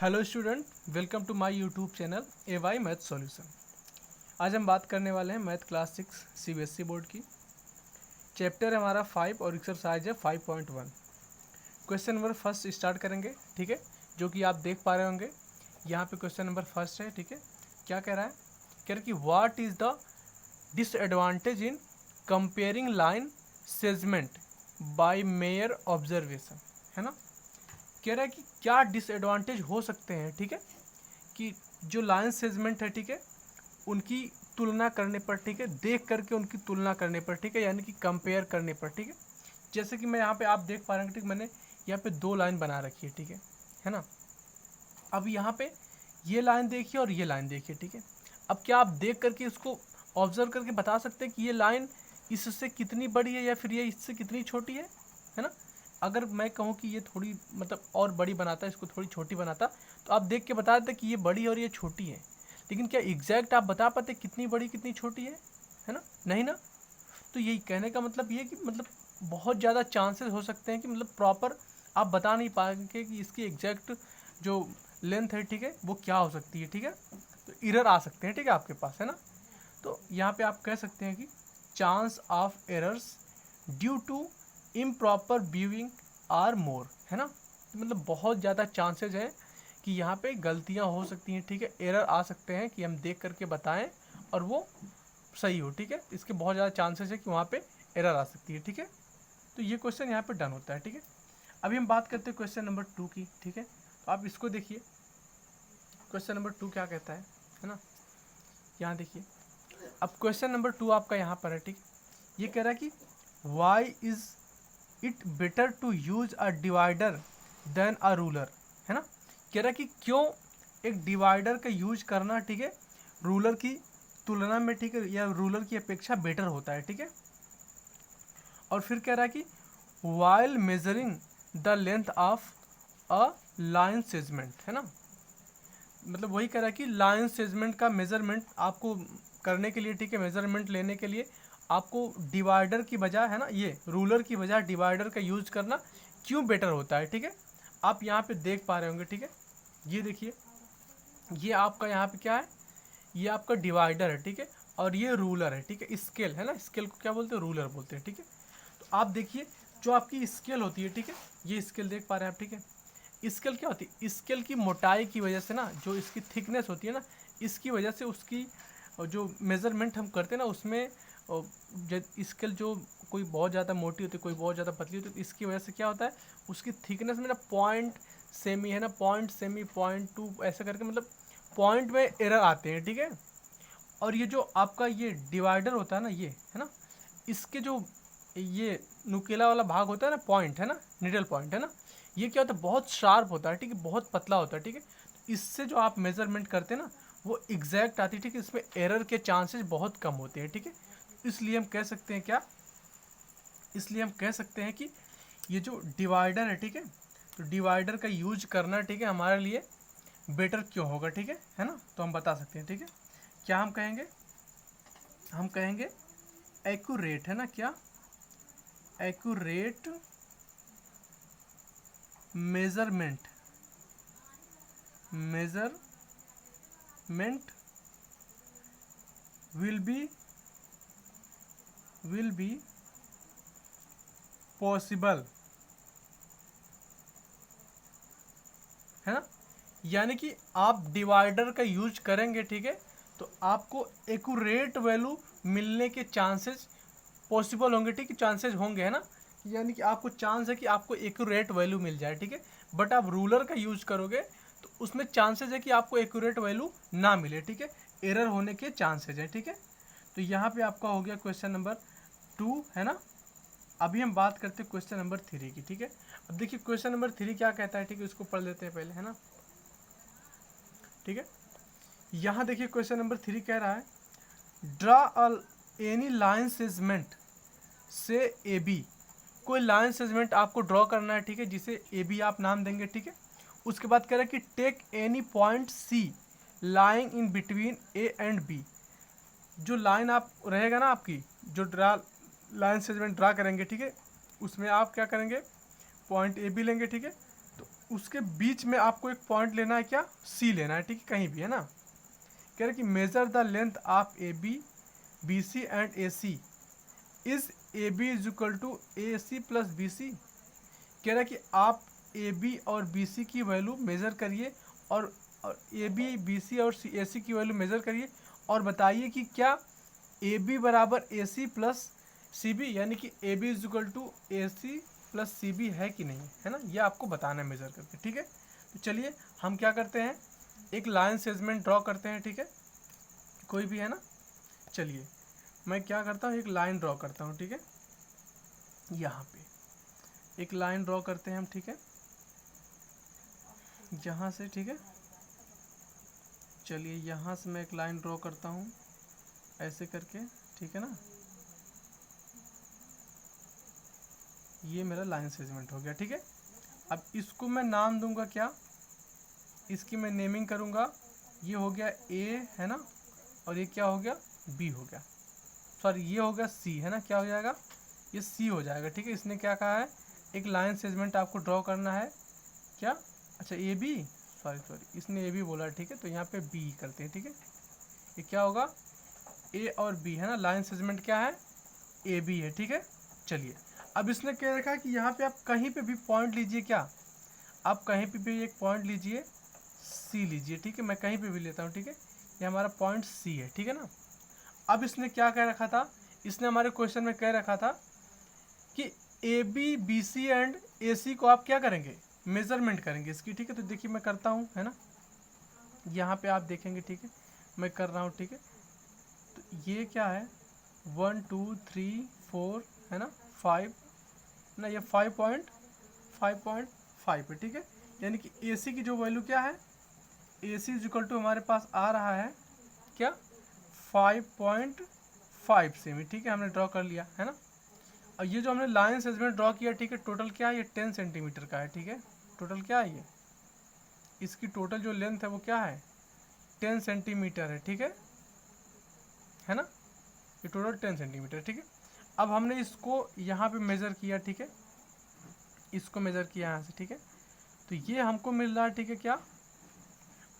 Hello student, welcome to my YouTube channel AY math solution. आज हम बात करने वाले हैं मैथ क्लास 6 CBSE बोर्ड की। चैप्टर हमारा 5 और एक्सरसाइज है 5.1। क्वेश्चन नंबर फर्स्ट स्टार्ट करेंगे, ठीक है, जो कि आप देख पा रहे होंगे। यहाँ पे क्वेश्चन नंबर फर्स्ट है, ठीक है। क्या कह रहा है? कह रहा है कि what is the disadvantage in comparing line segment by mere observation, है ना। कह रहा है कि क्या डिसएडवांटेज हो सकते हैं, ठीक है, कि जो लाइन सेगमेंट है, ठीक है, उनकी तुलना करने पर, ठीक है, देख करके उनकी तुलना करने पर, ठीक है, यानी कि कंपेयर करने पर, ठीक है। जैसे कि मैं यहाँ पे आप देख पा रहे हैं, ठीक, मैंने यहाँ पे दो लाइन बना रखी है, ठीक है ना। अब यहाँ पे ये लाइन देखिए और ये लाइन देखिए, ठीक है। अब क्या आप देख करके इसको ऑब्जर्व करके बता सकते हैं कि ये लाइन इससे कितनी बड़ी है या फिर ये इससे कितनी छोटी है ना। अगर मैं कहूँ कि ये थोड़ी मतलब और बड़ी बनाता, इसको थोड़ी छोटी बनाता, तो आप देख के बता देते कि ये बड़ी और ये छोटी है। लेकिन क्या एग्जैक्ट आप बता पाते कितनी बड़ी कितनी छोटी है ना? नहीं ना। तो यही कहने का मतलब ये कि मतलब बहुत ज़्यादा चांसेस हो सकते हैं कि मतलब प्रॉपर आप बता नहीं पाएंगे कि इसकी एग्जैक्ट जो लेंथ है, ठीक है, वो क्या हो सकती है, ठीक है। तो एरर आ सकते हैं, ठीक है, आपके पास, है ना। तो यहाँ पे आप कह सकते हैं कि chance of errors due to improper viewing are more, है ना। तो मतलब बहुत ज़्यादा चांसेज है कि यहाँ पे गलतियाँ हो सकती हैं, ठीक है, एरर आ सकते हैं कि हम देख करके बताएं और वो सही हो, ठीक है। इसके बहुत ज़्यादा चांसेस है कि वहाँ पे एरर आ सकती है, ठीक है। तो ये क्वेश्चन यहाँ पे डन होता है, ठीक है। अभी हम बात करते हैं क्वेश्चन नंबर 2 की, ठीक है। तो आप इसको देखिए, क्वेश्चन नंबर 2 क्या कहता है ना। यहाँ देखिए, अब क्वेश्चन नंबर 2 आपका यहाँ पर है, ठीक। ये कह रहा है कि why is it better to use a divider than a ruler, है ना। कह रहा है कि क्यों एक डिवाइडर का यूज करना, ठीक है, रूलर की तुलना में, ठीक है, या रूलर की अपेक्षा बेटर होता है, ठीक है। और फिर कह रहा है कि while measuring the length of a line segment, है ना। मतलब वही कह रहा है कि लाइन सेगमेंट का मेजरमेंट आपको करने के लिए, ठीक है, मेजरमेंट लेने के लिए आपको डिवाइडर की बजाय, है ना, ये रूलर की बजाय डिवाइडर का यूज करना क्यों बेटर होता है, ठीक है। आप यहाँ पे देख पा रहे होंगे, ठीक है, ये देखिए, ये आपका यहाँ पे क्या है, ये आपका डिवाइडर है, ठीक है, और ये रूलर है, ठीक है। स्केल है ना, स्केल को क्या बोलते हैं, रूलर बोलते हैं, ठीक है। तो आप देखिए, जो आपकी स्केल होती है, ठीक है, ये स्केल देख पा रहे हैं आप, ठीक है। स्केल क्या होती है? स्केल की मोटाई की वजह से ना, जो इसकी थिकनेस होती है ना, इसकी वजह से उसकी जो मेज़रमेंट हम करते हैं ना, उसमें स्केल जो कोई बहुत ज़्यादा मोटी होती है, कोई बहुत ज़्यादा पतली होती है, तो इसकी वजह से क्या होता है, उसकी थिकनेस में ना पॉइंट सेमी, है ना, पॉइंट सेमी, 0.2 ऐसे करके मतलब पॉइंट में एरर आते हैं, ठीक है। और ये जो आपका ये डिवाइडर होता है ना, ये है ना, इसके जो ये नुकीला वाला भाग होता है ना, पॉइंट है ना, निडल पॉइंट है ना, ये क्या होता है, बहुत शार्प होता है, ठीक है, बहुत पतला होता है, ठीक है। तो इससे जो आप मेजरमेंट करते हैं ना, वो एग्जैक्ट आती है, ठीक है। इसमें एरर के चांसेस बहुत कम होते हैं, ठीक है। इसलिए हम कह सकते हैं क्या, इसलिए हम कह सकते हैं कि ये जो डिवाइडर है, ठीक है, तो डिवाइडर का यूज करना, ठीक है, हमारे लिए बेटर क्यों होगा, ठीक है ना। तो हम बता सकते हैं, ठीक है। क्या हम कहेंगे? हम कहेंगे एक्यूरेट, है ना, क्या accurate measurement, measurement will be possible, है ना। यानी कि आप डिवाइडर का यूज करेंगे, ठीक है, तो आपको एक्यूरेट वैल्यू मिलने के चांसेस पॉसिबल होंगे, ठीक है, चांसेस होंगे, है ना। यानी कि आपको चांस है कि आपको एक्यूरेट वैल्यू मिल जाए, ठीक है। बट आप रूलर का यूज करोगे तो उसमें चांसेस है कि आपको एक्यूरेट वैल्यू ना मिले, ठीक है, एरर होने के चांसेस है, ठीक है। तो यहाँ पे आपका हो गया क्वेश्चन नंबर 2, है ना। अभी हम बात करते हैं क्वेश्चन नंबर 3 की, ठीक है। अब देखिए क्वेश्चन नंबर 3 क्या कहता है, ठीक है, इसको पढ़ लेते हैं पहले, है ना, ठीक है। यहाँ देखिए क्वेश्चन नंबर 3 कह रहा है draw a any line segment से ए बी, कोई लाइन सेगमेंट आपको ड्रॉ करना है, ठीक है, जिसे ए बी आप नाम देंगे, ठीक है। उसके बाद कह रहा है कि take any point C lying in between A and B, जो लाइन आप रहेगा ना आपकी, जो ड्रा लाइन सेगमेंट ड्रा करेंगे, ठीक है, उसमें आप क्या करेंगे, पॉइंट ए बी लेंगे, ठीक है। तो उसके बीच में आपको एक पॉइंट लेना है, क्या, सी लेना है, ठीक है, कहीं भी, है ना। कह रहे कि measure the length of A B, B C and A C is A B is equal to A C plus B C. कह रहा है कि आप ए बी और बी सी की वैल्यू मेज़र करिए और ए बी बी सी और ए सी की वैल्यू मेज़र करिए और बताइए कि क्या ए बी बराबर ए सी प्लस सी बी, यानी कि A B is equal to A C plus C B है कि नहीं, है ना, ये आपको बताना है मेज़र करके, ठीक है। तो चलिए हम क्या करते हैं, एक लाइन सेगमेंट ड्रॉ करते हैं, ठीक है, कोई भी, है ना। चलिए मैं क्या करता हूँ, एक लाइन ड्रॉ करता हूँ, ठीक है, यहाँ पे एक लाइन ड्रॉ करते हैं हम, ठीक है, यहाँ से, ठीक है। चलिए यहाँ से मैं एक लाइन ड्रॉ करता हूँ ऐसे करके, ठीक है ना, ये मेरा लाइन सेगमेंट हो गया, ठीक है। अब इसको मैं नाम दूंगा क्या, इसकी मैं नेमिंग करूंगा, ये हो गया ए, है ना, और ये क्या हो गया, बी हो गया, सॉरी ये हो गया सी, है ना, क्या हो जाएगा, ये सी हो जाएगा, ठीक है। इसने क्या कहा है, एक लाइन सेगमेंट आपको ड्रॉ करना है, क्या, अच्छा ए बी, सॉरी इसने ए बी बोला, ठीक है, तो यहाँ पे बी करते हैं, ठीक है। ये क्या होगा, ए और बी, है ना, लाइन सेगमेंट क्या है, ए बी है, ठीक है। चलिए अब इसने क्या रखा कि यहाँ पे आप कहीं पे भी पॉइंट लीजिए, क्या, आप कहीं पे भी एक पॉइंट लीजिए, सी लीजिए, ठीक है, मैं कहीं पे भी लेता हूँ, ठीक है, ये हमारा पॉइंट सी है, ठीक है ना। अब इसने क्या कह रखा था, इसने हमारे क्वेश्चन में कह रखा था कि A B B C and A C को आप क्या करेंगे, मेजरमेंट करेंगे इसकी, ठीक है। तो देखिए मैं करता हूँ, है ना, यहाँ पे आप देखेंगे, ठीक है, मैं कर रहा हूँ, ठीक है। तो ये क्या है, 1 2 3 4, है ना, 5 ना, ये 5.5 है, ठीक है। यानी कि ए सी की जो वैल्यू क्या है, ए सी इज इक्वल टू हमारे पास आ रहा है क्या, 5.5 सेमी, ठीक है, हमने ड्रॉ कर लिया, है ना। और ये जो हमने लाइन सेगमेंट ड्रॉ किया, ठीक है, टोटल क्या है, ये 10 सेंटीमीटर का है, ठीक है, टोटल क्या है ये, इसकी टोटल जो लेंथ है वो क्या है, 10 सेंटीमीटर है, ठीक है ना, ये टोटल 10 सेंटीमीटर, ठीक है। अब हमने इसको यहाँ पे मेज़र किया, ठीक है, इसको मेज़र किया यहाँ से, ठीक है, तो ये हमको मिल रहा है, ठीक है, क्या,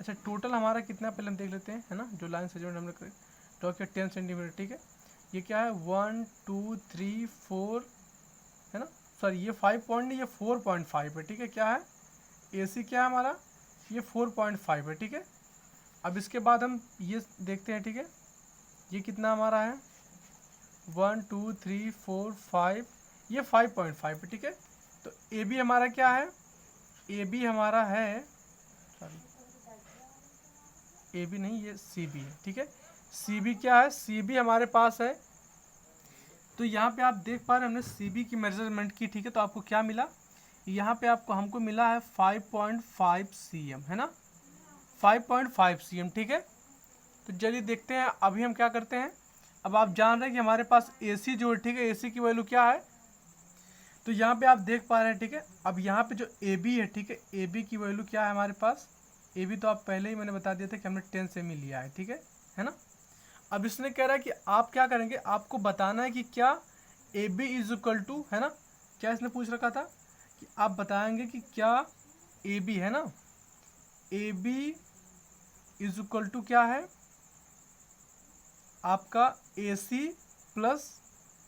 अच्छा टोटल हमारा कितना पहले हम देख लेते हैं, है ना, जो लाइन सेगमेंट हमने ड्रॉ किया 10 सेंटीमीटर, ठीक है। ये क्या है, 1 2 3 4, है ना, सॉरी ये 5 पॉइंट नहीं, ये 4.5 है, ठीक है, क्या है, ए सी क्या है हमारा, ये 4.5 है, ठीक है। अब इसके बाद हम ये देखते हैं, ठीक है, ये कितना हमारा है, 1 2 3 4 5, ये 5.5 है, ठीक है। तो ए बी हमारा क्या है, ए बी हमारा है, सॉरी ए बी नहीं, ये सी बी है, ठीक है। सी बी क्या है, सी बी हमारे पास है, तो यहाँ पे आप देख पा रहे हैं हमने सी बी की मेजरमेंट की, ठीक है। तो आपको क्या मिला, यहाँ पे आपको हमको मिला है 5.5 cm, है ना, 5.5 cm, ठीक है। तो चलिए देखते हैं अभी हम क्या करते हैं। अब आप जान रहे हैं कि हमारे पास ए सी जो है, ठीक है, ए सी की वैल्यू क्या है, तो यहाँ पे आप देख पा रहे हैं, ठीक है। अब यहाँ पे जो ए बी है, ठीक है, ए बी की वैल्यू क्या है हमारे पास, ए बी तो आप पहले ही मैंने बता दिया था कि हमने 10 सेमी लिया है, ठीक है ना। अब इसने कह रहा है कि आप क्या करेंगे, आपको बताना है कि क्या A B is equal to, है ना, क्या इसने पूछ रखा था कि आप बताएंगे कि क्या ए बी, है ना, A B is equal to क्या है आपका ए सी प्लस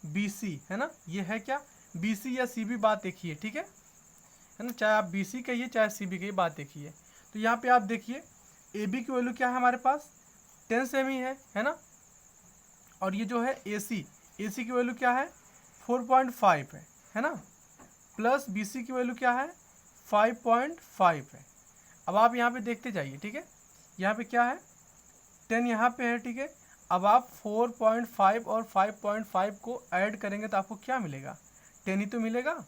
बी सी, है ना, ये है क्या, बी सी या सी बी, बात देखिए, ठीक है ना, चाहे आप बी सी कहिए चाहे सी बी कहिए, बात देखिए। तो यहाँ पे आप देखिए ए बी की वैल्यू क्या है हमारे पास, 10 सेमी है ना, और ये जो है ए सी की वैल्यू क्या है, 4.5 है ना, प्लस बी सी की वैल्यू क्या है, 5.5 है। अब आप यहाँ पे देखते जाइए, ठीक है, यहाँ पे क्या है, 10 यहाँ पे है, ठीक है। अब आप 4.5 और 5.5 को ऐड करेंगे तो आपको क्या मिलेगा, 10 ही तो मिलेगा।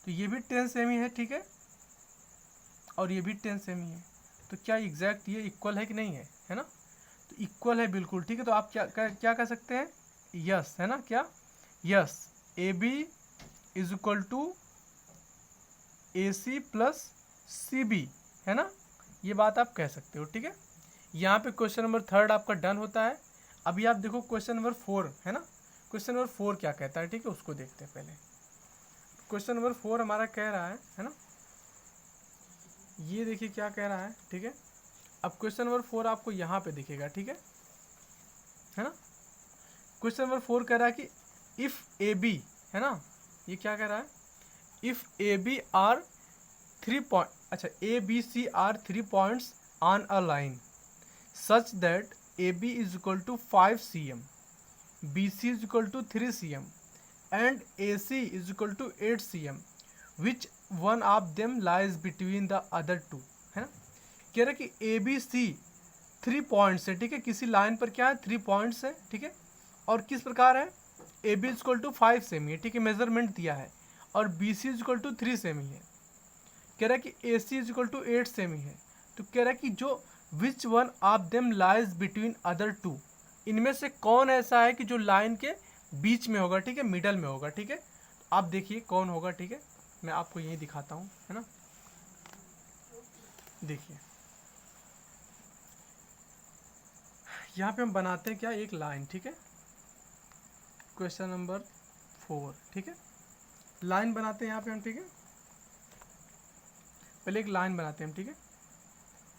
तो ये भी 10 सेमी है, ठीक है, और ये भी 10 सेमी है। तो क्या एग्जैक्ट ये इक्वल है कि नहीं है ना, तो इक्वल है बिल्कुल, ठीक है। तो आप क्या कह सकते हैं, यस, है ना, क्या, yes, A B is equal to A C plus C B, है ना, ये बात आप कह सकते हो, ठीक है। यहाँ पे क्वेश्चन नंबर 3 आपका डन होता है। अभी आप देखो क्वेश्चन नंबर 4, है ना, क्वेश्चन नंबर 4 क्या कहता है, ठीक है, उसको देखते हैं पहले। क्वेश्चन नंबर 4 हमारा कह रहा है ना, ये देखिए क्या कह रहा है, ठीक है। अब क्वेश्चन नंबर 4 आपको यहाँ पे दिखेगा, ठीक है ना। क्वेश्चन नंबर 4 कह रहा है कि इफ ए बी, है ना, ये क्या कह रहा है, if A B are 3 point, अच्छा A B C are 3 points on a line such that A B is equal to 5 cm, B C is equal to 3 cm and A C is equal to 8 cm, which one of them lies between the other two, है ना। कह रहा है कि A B C 3 points है, ठीक है, किसी लाइन पर क्या है 3 पॉइंट्स है, ठीक है, और किस प्रकार है, ए बी इजक्वल टू 5 सेमी है, ठीक है, मेजरमेंट दिया है, और बी सी इजक्वल टू 3 सेमी है। कह रहा है कि ए सी इजक्वल टू 8 सेमी है। तो कह रहा है कि जो which one of them lies between other two, इनमें से कौन ऐसा है कि जो लाइन के बीच में होगा, ठीक है, मिडल में होगा, ठीक है। तो आप देखिए कौन होगा, ठीक है, मैं आपको यही दिखाता हूँ, है ना। देखिए यहाँ पे हम बनाते हैं क्या, एक लाइन, ठीक है, क्वेश्चन नंबर 4, ठीक है, लाइन बनाते हैं यहाँ पे हम, ठीक है, पहले एक लाइन बनाते हैं हम, ठीक है।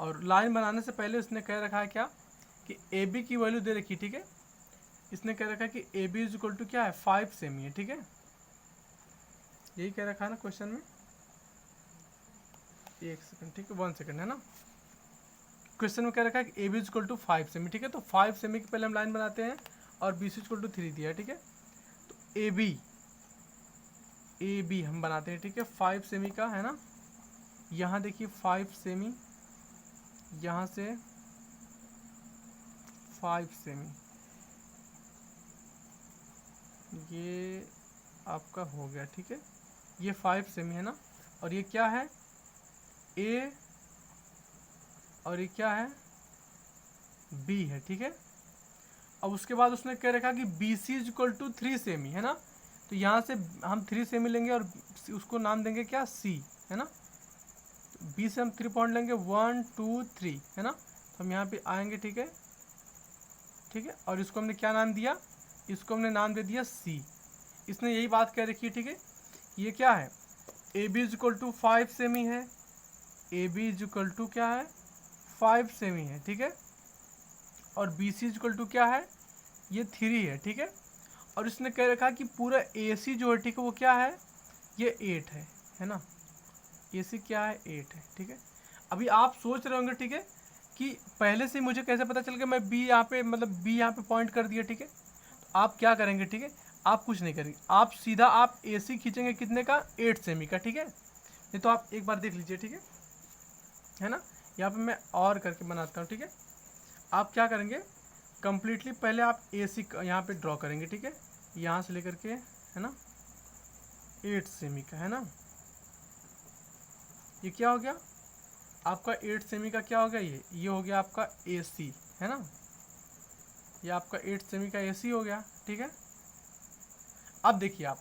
और लाइन बनाने से पहले उसने कह रखा है क्या कि ए बी की वैल्यू दे रखी, ठीक है, इसने कह रखा है कि A B is equal to क्या है 5 सेमी है, ठीक है, यही कह रखा है ना क्वेश्चन में। एक सेकंड, ठीक है, 1 सेकंड, है ना। क्वेश्चन में कह रखा है कि A B is equal to 5 सेमी, ठीक है, तो 5 सेमी की पहले हम लाइन बनाते हैं, और B C is equal to 3 दिया है, ठीक है। तो ए बी हम बनाते हैं, ठीक है, 5 सेमी का, है ना। यहाँ देखिए 5 सेमी, यहाँ से 5 सेमी, ये आपका हो गया, ठीक है, ये 5 सेमी है ना, और ये क्या है ए, और ये क्या है बी है, ठीक है। अब उसके बाद उसने कह रखा कि B C is equal to 3 सेमी, है ना, तो यहाँ से हम 3 सेमी लेंगे और उसको नाम देंगे क्या सी, है ना। बी से हम 3 पॉइंट लेंगे 1 2 3, है ना, तो हम यहाँ पे आएंगे, ठीक है, ठीक है, और इसको हमने क्या नाम दिया, इसको हमने नाम दे दिया सी। इसने यही बात कह रखी है, ठीक है, ये क्या है A B is equal to 5 सेमी है, A B is equal to क्या है 5 सेमी है, ठीक है, और B C is equal to क्या है ये 3 है, ठीक है, और इसने कह रखा कि पूरा ए सी जो है, ठीक है, वो क्या है ये 8 है ना, ए सी क्या है 8 है, ठीक है। अभी आप सोच रहे होंगे, ठीक है, कि पहले से मुझे कैसे पता चल गया, मैं बी यहाँ पे मतलब बी यहाँ पे पॉइंट कर दिया, ठीक है। तो आप क्या करेंगे, ठीक है, आप कुछ नहीं करेंगे, आप सीधा आप ए सी खींचेंगे कितने का 8 सेमी का, ठीक है। नहीं तो आप एक बार देख लीजिए, ठीक है ना, यहाँ पे मैं और करके बनाता हूँ, ठीक है। आप क्या करेंगे कंप्लीटली पहले आप ए सी यहाँ पे ड्रॉ करेंगे, ठीक है, यहाँ से लेकर के, है ना, 8 सेमी का, है ना, ये क्या हो गया आपका 8 सेमी का, क्या हो गया ये हो गया आपका ए सी, है ना, ये आपका 8 सेमी का ए सी हो गया, ठीक है। अब देखिए आप,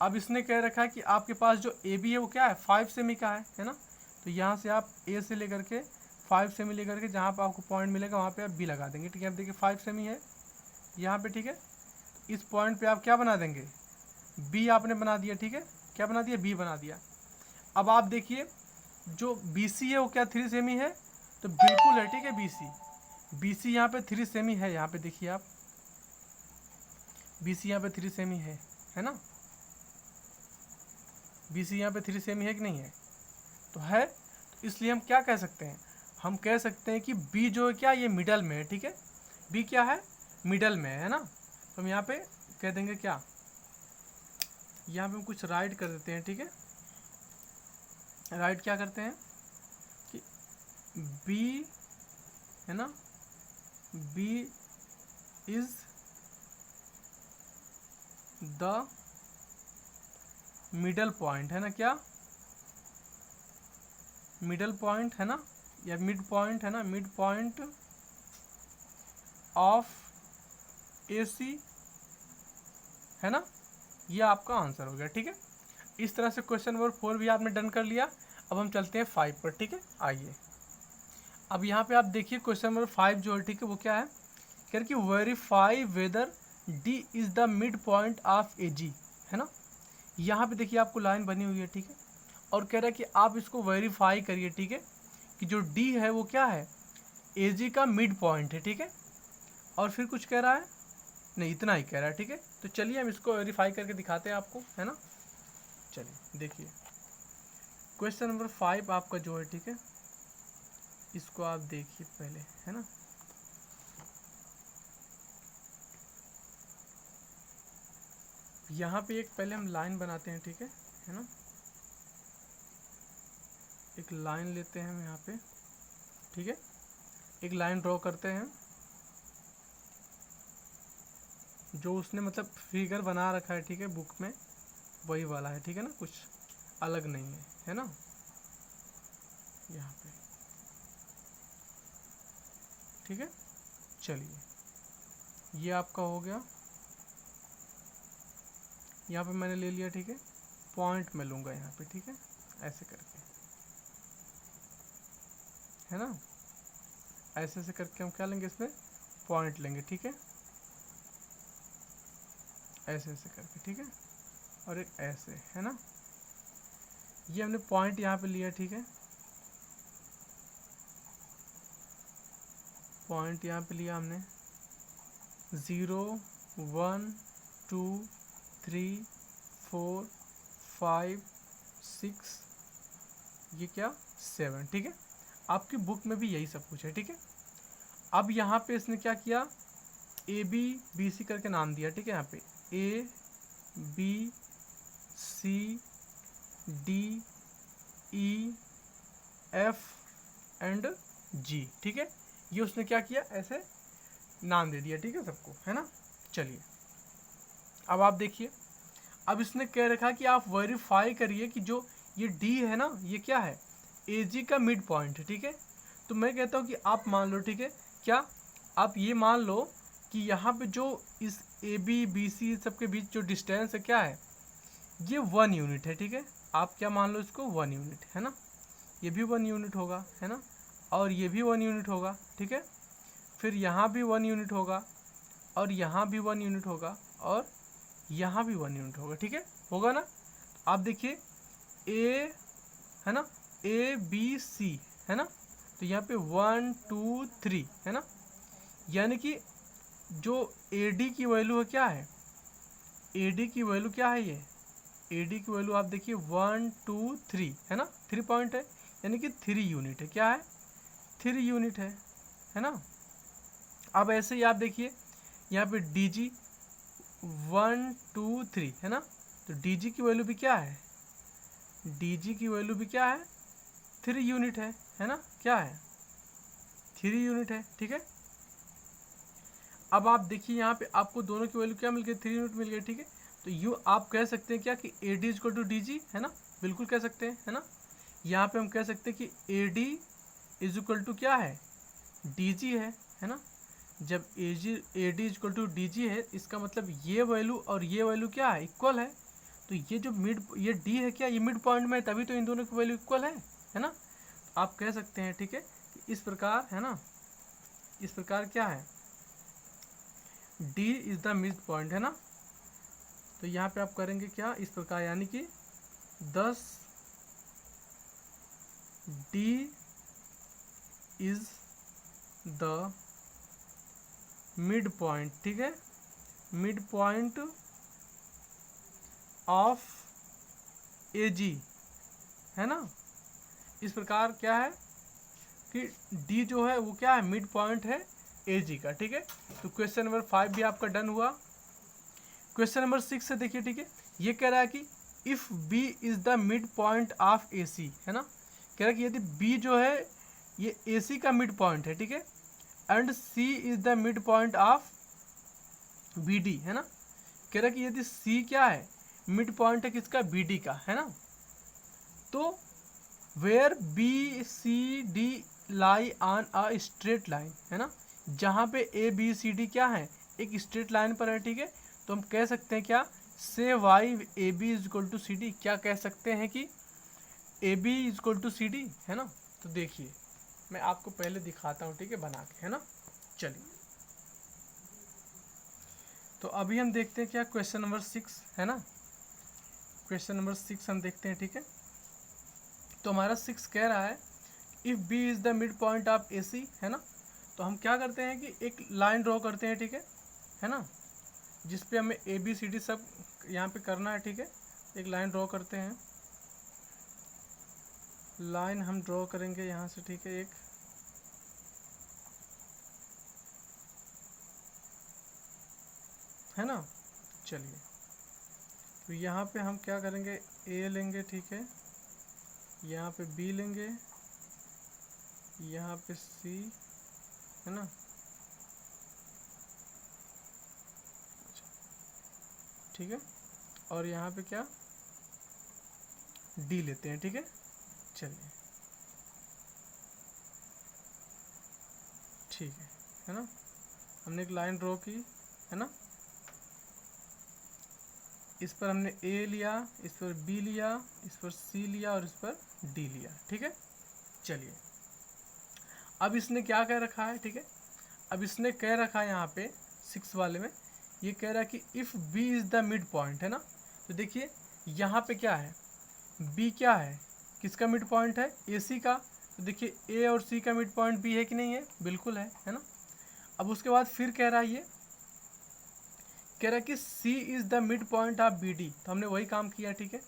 अब इसने कह रखा है कि आपके पास जो ए बी है वो क्या है 5 सेमी का है ना, तो यहाँ से आप ए से लेकर के 5 सेमी लेकर के जहाँ पर आपको पॉइंट मिलेगा वहाँ पे आप बी लगा देंगे, ठीक है। अब देखिए 5 सेमी है यहाँ पे, ठीक है, इस पॉइंट पे आप क्या बना देंगे बी आपने बना दिया, ठीक है, क्या बना दिया बी बना दिया। अब आप देखिए जो बी सी है वो क्या 3 सेमी है, तो बिल्कुल है, ठीक है, बी सी यहाँ पे 3 सेमी है, यहाँ पे देखिए आप बी सी यहाँ पे 3 सेमी है ना, बी सी यहाँ पे 3 सेमी है कि नहीं है, तो है, तो इसलिए हम क्या कह सकते हैं, हम कह सकते हैं कि बी जो है क्या ये मिडल में है, ठीक है, बी क्या है मिडल में है ना। तो हम यहाँ पे कह देंगे क्या, यहाँ पे हम कुछ राइट कर देते हैं, ठीक है, राइट क्या करते हैं कि बी, है ना, B is the middle point, है ना, क्या मिडल पॉइंट, है ना, या मिड पॉइंट, है ना, mid point of A C, है ना, ये आपका आंसर हो गया, ठीक है। इस तरह से क्वेश्चन नंबर 4 भी आपने डन कर लिया। अब हम चलते हैं 5 पर, ठीक है, आइए। अब यहाँ पे आप देखिए क्वेश्चन नंबर 5 जो है, ठीक है, वो क्या है, कह रहे कि verify whether D is the mid point of A G, है ना। यहाँ पे देखिए आपको लाइन बनी हुई है, ठीक है, और कह रहा है कि आप इसको वेरीफाई करिए, ठीक है, कि जो डी है वो क्या है, ए जी का मिड पॉइंट है, ठीक है। और फिर कुछ कह रहा है नहीं, इतना ही कह रहा है, ठीक है। तो चलिए हम इसको वेरीफाई करके दिखाते हैं आपको, है ना। चलिए देखिए क्वेश्चन नंबर 5 आपका जो है, ठीक है, इसको आप देखिए पहले, है ना। यहाँ पे एक पहले हम लाइन बनाते हैं, ठीक है ना। एक लाइन लेते हैं हम यहाँ पे, ठीक है। एक लाइन ड्रॉ करते हैं, जो उसने मतलब फिगर बना रखा है, ठीक है, बुक में वही वाला है, ठीक है ना, कुछ अलग नहीं है ना। यहाँ पे ठीक है। चलिए ये आपका हो गया, यहाँ पे मैंने ले लिया, ठीक है। पॉइंट में लूँगा यहाँ पे, ठीक है, ऐसे करके, है ना। ऐसे ऐसे करके हम क्या लेंगे, इसमें पॉइंट लेंगे, ठीक है, ऐसे ऐसे करके, ठीक है। और एक ऐसे, है ना। ये हमने पॉइंट यहाँ पे लिया, ठीक है, पॉइंट यहाँ पे लिया हमने 0 1 2 3 4 5 6, ये क्या 7, ठीक है। आपकी बुक में भी यही सब कुछ है, ठीक है। अब यहाँ पे इसने क्या किया, ए बी बी सी करके नाम दिया, ठीक है। यहाँ पे A B C D E F and G, ठीक है। ये उसने क्या किया, ऐसे नाम दे दिया, ठीक है, सबको, है ना। चलिए अब आप देखिए, अब इसने कह रखा कि आप वेरीफाई करिए कि जो ये डी है ना, ये क्या है, ए जी का मिड पॉइंट है, ठीक है। तो मैं कहता हूँ कि आप मान लो, ठीक है, क्या आप ये मान लो कि यहाँ पे जो इस ए बी बी सी सबके बीच जो डिस्टेंस है क्या है, ये 1 यूनिट है, ठीक है। आप क्या मान लो इसको 1 यूनिट, है ना। ये भी 1 यूनिट होगा, है ना, और ये भी 1 यूनिट होगा, ठीक है। फिर यहाँ भी 1 यूनिट होगा, और यहाँ भी 1 यूनिट होगा, और यहाँ भी 1 यूनिट होगा, ठीक है, होगा ना। आप देखिए ए, है ना, ए बी सी, है ना। तो यहाँ पे 1 2 3, है ना। यानी कि जो ए डी की वैल्यू है क्या है, ए डी की वैल्यू क्या है, ये ए डी की वैल्यू आप देखिए 1 2 3, है ना, 3 पॉइंट है, यानी कि 3 यूनिट है, क्या है 3 यूनिट है ना। अब ऐसे ही आप देखिए यहाँ पे डी जी 1 2 3, है ना। तो डी जी की वैल्यू भी क्या है, डी जी की वैल्यू भी क्या है 3 यूनिट है ना, क्या है 3 यूनिट है, ठीक है। अब आप देखिए यहाँ पे आपको दोनों की वैल्यू क्या मिल गई, 3 यूनिट मिल गई, ठीक है। तो यूँ आप कह सकते हैं क्या कि A D is equal to D G, है ना, बिल्कुल कह सकते हैं, है ना। यहाँ पे हम कह सकते हैं कि A D is equal to क्या है, डी जी है ना। जब A D is equal to D G है, इसका मतलब ये वैल्यू और ये वैल्यू क्या है, इक्वल है। तो ये जो ये डी है क्या, ये मिड पॉइंट में है, तभी तो इन दोनों की वैल्यू इक्वल है ना। आप कह सकते हैं, ठीक है, कि इस प्रकार, है ना, इस प्रकार क्या है, D is the mid point, है ना। तो यहाँ पे आप करेंगे क्या, इस प्रकार, यानी कि 10 D is the mid point, ठीक है, mid point of A G, है ना। इस प्रकार क्या है कि डी जो है वो क्या है, मिड पॉइंट है ए जी का, ठीक है। तो क्वेश्चन नंबर 5 भी आपका डन हुआ। क्वेश्चन नंबर 6 से देखिए, ठीक है, ये कह रहा है कि if B is the mid point of A C, है ना। कह रहा है कि यदि बी जो है ये ए सी का मिड पॉइंट है, ठीक है, and C is the mid point of B D, है ना। कह रहा है कि यदि सी क्या है, मिड पॉइंट है किसका, बी डी का, है ना। तो where B C D lie on a straight line, है ना, जहाँ पे ए बी सी डी क्या है, एक स्ट्रेट लाइन पर है, ठीक है। तो हम कह सकते हैं क्या, से why A B is equal to C D, क्या कह सकते हैं कि A B is equal to C D, है ना। तो देखिए मैं आपको पहले दिखाता हूँ, ठीक है, बना के, है ना। चलिए तो अभी हम देखते हैं क्या, क्वेश्चन नंबर 6, है ना। क्वेश्चन नंबर 6 हम देखते हैं, ठीक है। तो हमारा 6 कह रहा है if B is the mid point of A C, है ना। तो हम क्या करते हैं कि एक लाइन ड्रॉ करते हैं, ठीक है ना, जिस पे हमें ए बी सी डी सब यहाँ पे करना है, ठीक है। एक लाइन ड्रॉ करते हैं, लाइन हम ड्रॉ करेंगे यहाँ से, ठीक है, एक, है ना। चलिए, तो यहाँ पे हम क्या करेंगे, ए लेंगे, ठीक है, यहाँ पे बी लेंगे, यहाँ पे सी, है ना, ठीक है, और यहाँ पे क्या, डी लेते हैं, ठीक है। चलिए, ठीक है ना, हमने एक लाइन ड्रॉ की, है ना, इस पर हमने ए लिया, इस पर बी लिया, इस पर सी लिया और इस पर डी लिया, ठीक है। चलिए, अब इसने क्या कह रखा है, ठीक है, अब इसने कह रखा है यहाँ पे 6 वाले में, ये कह रहा है कि if B is the mid point, है ना। तो देखिए यहाँ पे क्या है, बी क्या है, किसका मिड पॉइंट है, ए सी का। तो देखिए ए और सी का मिड पॉइंट बी है कि नहीं है, बिल्कुल है ना। अब उसके बाद फिर कह रहा है, ये कह रहा है कि C is the mid point of B D. तो हमने वही काम किया, ठीक है,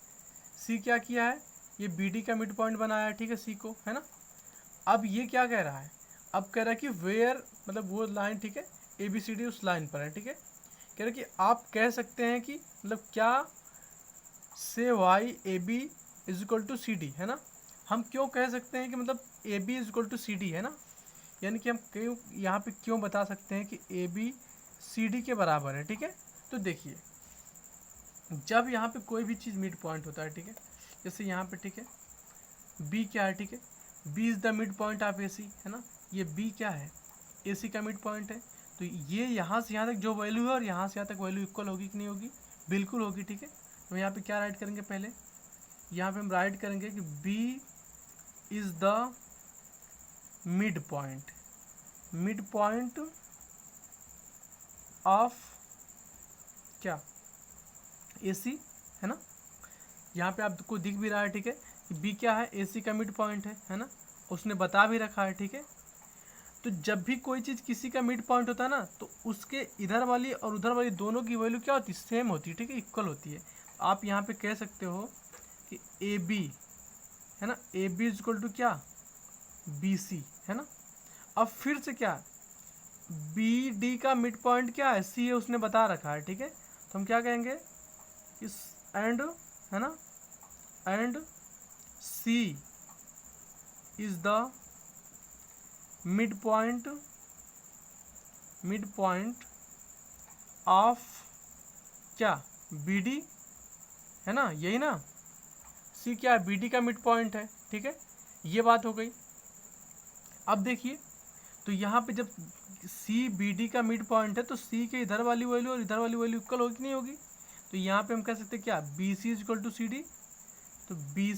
सी क्या किया है, ये बी डी का मिड पॉइंट बनाया है, ठीक है, सी को, है ना। अब ये क्या कह रहा है, अब कह रहा है कि वेयर, मतलब वो लाइन, ठीक है, ए बी सी डी उस लाइन पर है, ठीक है। कह रहा है कि आप कह सकते हैं कि मतलब क्या, से why A B is equal to C D, है ना। हम क्यों कह सकते हैं कि मतलब A B is equal to C D, है ना, यानी कि हम क्यों यहाँ पे क्यों बता सकते हैं कि ए बी सी डी के बराबर है, ठीक है। तो देखिए, जब यहाँ पे कोई भी चीज़ मिड पॉइंट होता है, ठीक है, जैसे यहाँ पे, ठीक है, बी क्या है, ठीक है, B is the mid point of A C, है ना, ये बी क्या है, ए सी का मिड पॉइंट है। तो ये यहाँ से यहाँ तक जो वैल्यू है और यहाँ से यहाँ तक वैल्यू इक्वल होगी कि नहीं होगी, बिल्कुल होगी, ठीक है। तो यहाँ पे क्या राइट करेंगे, पहले यहाँ पे हम राइट करेंगे कि B is the mid point of क्या, ए सी, है ना। यहाँ पे आपको दिख भी रहा है, ठीक है, कि बी क्या है, ए सी का मिड पॉइंट है ना, उसने बता भी रखा है, ठीक है। तो जब भी कोई चीज़ किसी का मिड पॉइंट होता है ना, तो उसके इधर वाली और उधर वाली दोनों की वैल्यू क्या होती है, सेम होती है, ठीक है, इक्वल होती है। आप यहाँ पे कह सकते हो कि ए बी, है ना, A B is equal to क्या, बी सी, है ना। अब फिर से क्या, बी डी का मिड पॉइंट क्या है, सी है, उसने बता रखा है, ठीक है। तो हम क्या कहेंगे, इस एंड, है ना, and C is the mid point of क्या, बी डी, है ना, यही ना, सी क्या है, बी डी का मिड पॉइंट है, ठीक है, ये बात हो गई। अब देखिए, तो यहाँ पे जब सी बी डी का मिड पॉइंट है, तो सी के इधर वाली वैल्यू और इधर वाली वैल्यू इक्वल होगी कि नहीं होगी। तो यहाँ पे हम कह सकते हैं क्या, B C is equal to C D. तो B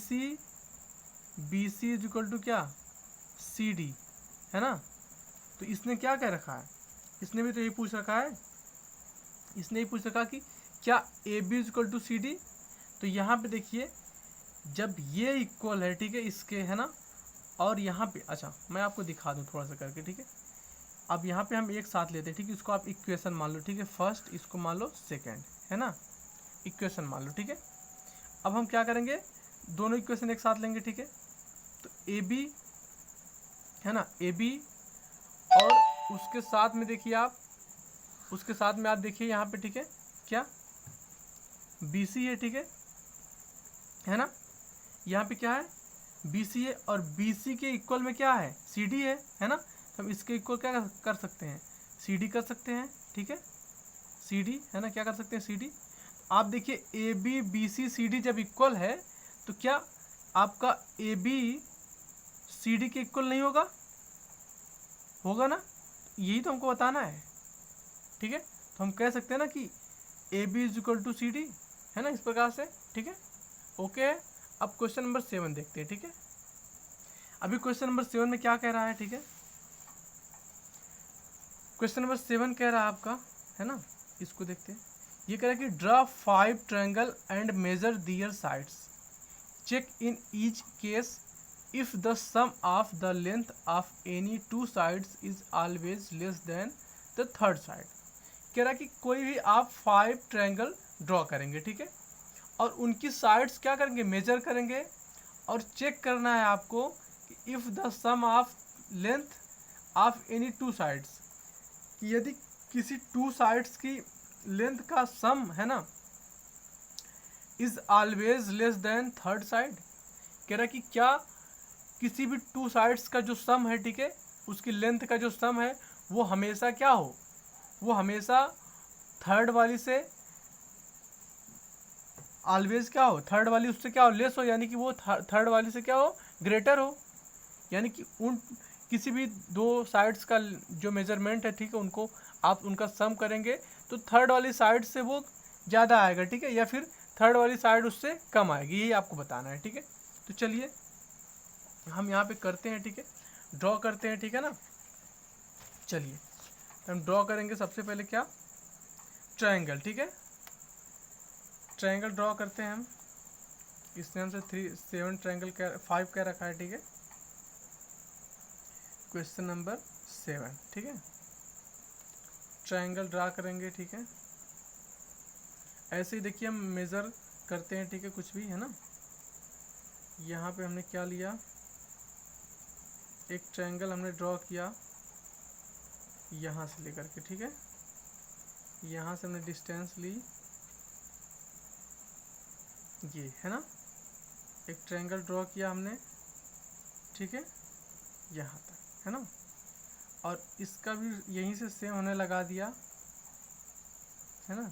C is equal to क्या, सी डी, है ना। तो इसने क्या कह रखा है, इसने भी तो यही पूछ रखा है, इसने ही पूछ रखा कि क्या A B is equal to C D. तो यहाँ पे देखिए, जब ये इक्वल है, ठीक है, इसके, है ना, और यहाँ पे, अच्छा मैं आपको दिखा दूँ थोड़ा सा करके, ठीक है। अब यहाँ पे हम एक साथ लेते हैं, ठीक है, इसको आप इक्वेशन मान लो, ठीक है, फर्स्ट, इसको मान लो सेकेंड, है ना, इक्वेशन मान लो, ठीक है। अब हम क्या करेंगे, दोनों इक्वेशन एक साथ लेंगे, ठीक है। तो ए बी, है ना, ए बी, और उसके साथ में देखिए आप, उसके साथ में आप देखिए यहाँ पे, ठीक है, क्या, बी सी है, ठीक है ना, यहाँ पे क्या है, बी सी है, और बी सी के इक्वल में क्या है, सी डी है ना। तो हम इसके इक्वल क्या कर सकते हैं, सी डी कर सकते हैं, ठीक है, सी डी, है ना, क्या कर सकते हैं, सी डी। आप देखिए A B B C C D जब इक्वल है, तो क्या आपका ए बी सी डी के इक्वल नहीं होगा, होगा ना, यही तो हमको बताना है, ठीक है। तो हम कह सकते हैं ना कि A B is equal to C D, है ना, इस प्रकार से, ठीक है, ओके है। अब क्वेश्चन नंबर 7 देखते हैं, ठीक है। अभी क्वेश्चन नंबर 7 में क्या कह रहा है, ठीक है, क्वेश्चन नंबर 7 कह रहा है आपका, है ना, इसको देखते हैं। ये कह रहा है कि draw 5 triangle and measure their sides, check in each case if the sum of the length of any two sides is always less than the third side. कह रहा कि कोई भी आप 5 ट्रायंगल ड्रॉ करेंगे, ठीक है, और उनकी साइड्स क्या करेंगे, मेजर करेंगे, और चेक करना है आपको कि if the sum of length of any two sides, यदि किसी टू साइड्स की लेंथ का सम है ना is always less then third side. कह रहा कि क्या किसी भी टू साइड्स का जो सम है, ठीक है, उसकी लेंथ का जो सम है वो हमेशा क्या हो, वो हमेशा थर्ड वाली से ऑलवेज क्या हो, थर्ड वाली उससे क्या हो, लेस हो, यानी कि वो थर्ड वाली से क्या हो, ग्रेटर हो। यानी कि उन किसी भी दो साइड्स का जो मेजरमेंट है, ठीक है, उनको आप उनका सम करेंगे तो थर्ड वाली साइड से वो ज़्यादा आएगा, ठीक है, या फिर थर्ड वाली साइड उससे कम आएगी, यही आपको बताना है, ठीक है। तो चलिए हम यहाँ पे करते हैं, ठीक है, ड्रॉ करते हैं, ठीक है ना। चलिए हम ड्रॉ करेंगे सबसे पहले क्या, ट्रायंगल, ठीक है, ट्रायंगल ड्रॉ करते हैं हम। इसने हमसे 7 ट्रायंगल 5 क्या रखा है, ठीक है, क्वेश्चन नंबर 7, ठीक है। ट्रायंगल ड्रा करेंगे, ठीक है, ऐसे ही देखिए हम मेज़र करते हैं, ठीक है, कुछ भी है ना। यहाँ पे हमने क्या लिया, एक ट्रायंगल हमने ड्रॉ किया यहाँ से लेकर के, ठीक है, यहाँ से हमने डिस्टेंस ली, ये है ना, एक ट्रायंगल ड्रॉ किया हमने, ठीक है, यहाँ तक, है ना, और इसका भी यहीं से सेम हमने लगा दिया, है ना,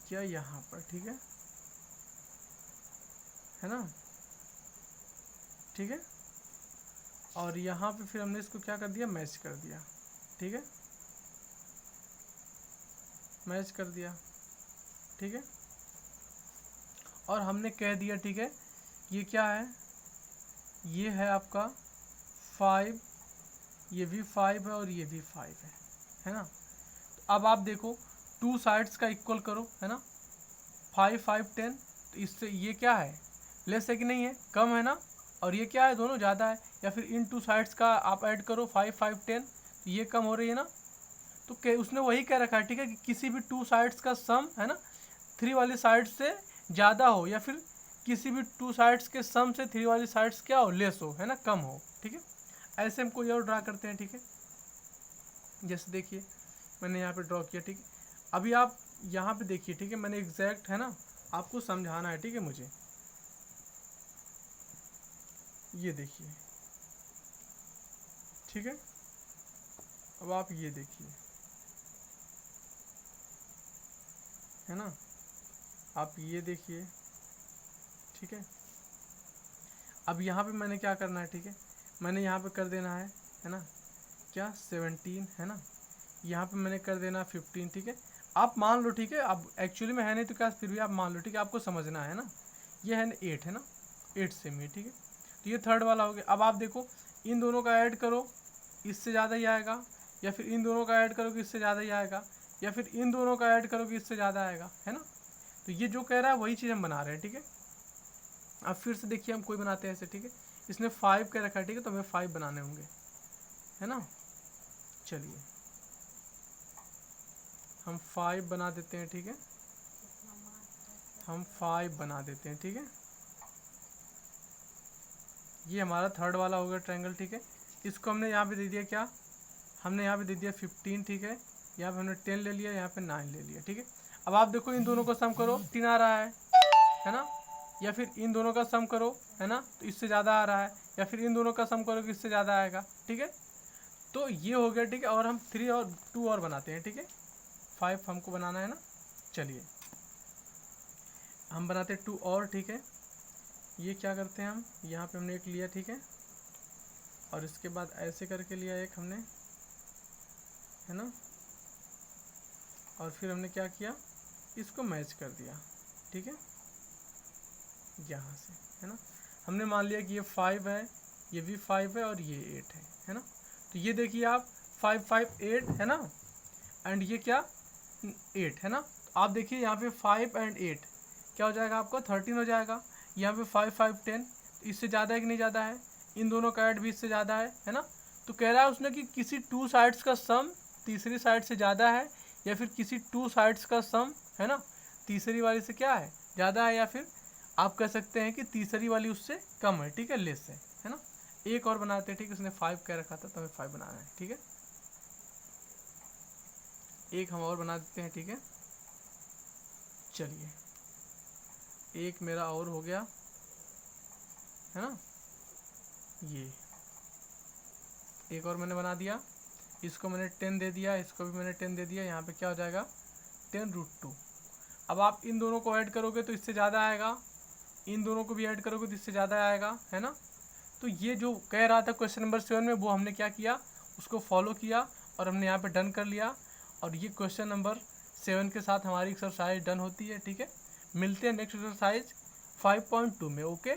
क्या यहाँ पर, ठीक है ना, ठीक है, और यहाँ पे फिर हमने इसको क्या कर दिया, मैच कर दिया, ठीक है, मैच कर दिया, ठीक है, और हमने कह दिया, ठीक है, ये क्या है, ये है आपका 5, ये भी 5 है और ये भी 5 है ना। तो अब आप देखो टू साइड्स का इक्वल करो, है ना, 5 5 10, तो इससे ये क्या है, लेस है कि नहीं है, कम है ना, और ये क्या है, दोनों ज़्यादा है, या फिर इन टू साइड्स का आप ऐड करो 5 5 10, तो ये कम हो रही है ना। तो उसने वही कह रखा है, ठीक है, कि किसी भी टू साइड्स का सम, है ना, 3 वाली साइड से ज़्यादा हो, या फिर किसी भी टू साइड्स के सम से 3 वाली साइड्स क्या हो, लेस हो, है ना, कम हो, ठीक है। ऐसे हम कोई और ड्रा करते हैं, ठीक है, जैसे देखिए मैंने यहाँ पे ड्रॉ किया, ठीक है, अभी आप यहाँ पे देखिए, ठीक है, मैंने एग्जैक्ट, है ना, आपको समझाना है, ठीक है, मुझे ये देखिए, ठीक है, अब आप ये देखिए, है ना, आप ये देखिए, ठीक है, अब यहाँ पे मैंने क्या करना है, ठीक है, मैंने यहाँ पे कर देना है ना, क्या 17, है ना, यहाँ पे मैंने कर देना 15, ठीक है, आप मान लो, ठीक है, अब एक्चुअली में है नहीं तो क्या, फिर भी आप मान लो, ठीक है, आपको समझना है ना, ये है 8, है ना, 8 से में, ठीक है, तो ये थर्ड वाला हो गया। अब आप देखो इन दोनों का ऐड करो, इससे ज़्यादा ही आएगा, या फिर इन दोनों का ऐड करो कि इससे ज़्यादा ही आएगा, या फिर इन दोनों का ऐड करो कि इससे ज़्यादा आएगा, है ना। तो ये जो कह रहा है वही चीज़ हम बना रहे हैं, ठीक है। अब फिर से देखिए हम कोई बनाते हैं ऐसे, ठीक है, इसने 5 कह रखा है, ठीक है, तो हमें 5 बनाने होंगे, है ना। चलिए हम 5 बना देते हैं, ठीक है, हम 5 बना देते हैं, ठीक है, ये हमारा थर्ड वाला हो गया ट्रायंगल, ठीक है। इसको हमने यहाँ पे दे दिया क्या, हमने यहाँ पे दे दिया 15, ठीक है, यहाँ पे हमने 10 ले लिया, यहाँ पे 9 ले लिया, ठीक है। अब आप देखो इन दोनों को सम करो, 3 आ रहा है ना, या फिर इन दोनों का सम करो, है ना, तो इससे ज़्यादा आ रहा है, या फिर इन दोनों का सम करो कि इससे ज़्यादा आएगा, ठीक है। तो ये हो गया, ठीक है, और हम 3 और 2 और बनाते हैं, ठीक है, 5 हमको बनाना है ना। चलिए हम बनाते हैं 2 और, ठीक है, ये क्या करते हैं हम, यहाँ पे हमने एक लिया, ठीक है, और इसके बाद ऐसे करके लिया एक हमने, है ना, और फिर हमने क्या किया, इसको मैच कर दिया, ठीक है, यहाँ से, है ना, हमने मान लिया कि ये 5 है, ये भी 5 है, और ये 8 है ना। तो ये देखिए आप 5 5 8 है ना, एंड ये क्या 8 है ना। तो आप देखिए यहाँ पे 5 और 8 क्या हो जाएगा आपको 13 हो जाएगा, यहाँ पे 5 5 10, इससे ज़्यादा है कि नहीं ज़्यादा है, इन दोनों का ऐड भी इससे ज़्यादा है ना। तो कह रहा है उसने कि किसी टू साइड्स का सम तीसरी साइड से ज़्यादा है, या फिर किसी टू साइड्स का सम है ना तीसरी वाली से क्या है, ज़्यादा है, या फिर आप कह सकते हैं कि तीसरी वाली उससे कम है, ठीक है, लेस है ना। एक और बनाते हैं, ठीक है, उसने 5 कह रखा था तो हमें 5 बनाना है, ठीक है। एक हम और बना देते हैं, ठीक है। चलिए एक मेरा और हो गया है ना, ये एक और मैंने बना दिया, इसको मैंने 10 दे दिया, इसको भी मैंने 10 दे दिया, यहाँ पे क्या हो जाएगा 10√2। अब आप इन दोनों को ऐड करोगे तो इससे ज़्यादा आएगा, इन दोनों को भी ऐड करोगे तो इससे ज़्यादा आएगा, है ना। तो ये जो कह रहा था क्वेश्चन नंबर 7 में, वो हमने क्या किया, उसको फॉलो किया और हमने यहाँ पे डन कर लिया। और ये क्वेश्चन नंबर 7 के साथ हमारी एक्सरसाइज डन होती है, ठीक है। मिलते हैं नेक्स्ट एक्सरसाइज 5.2 में, ओके।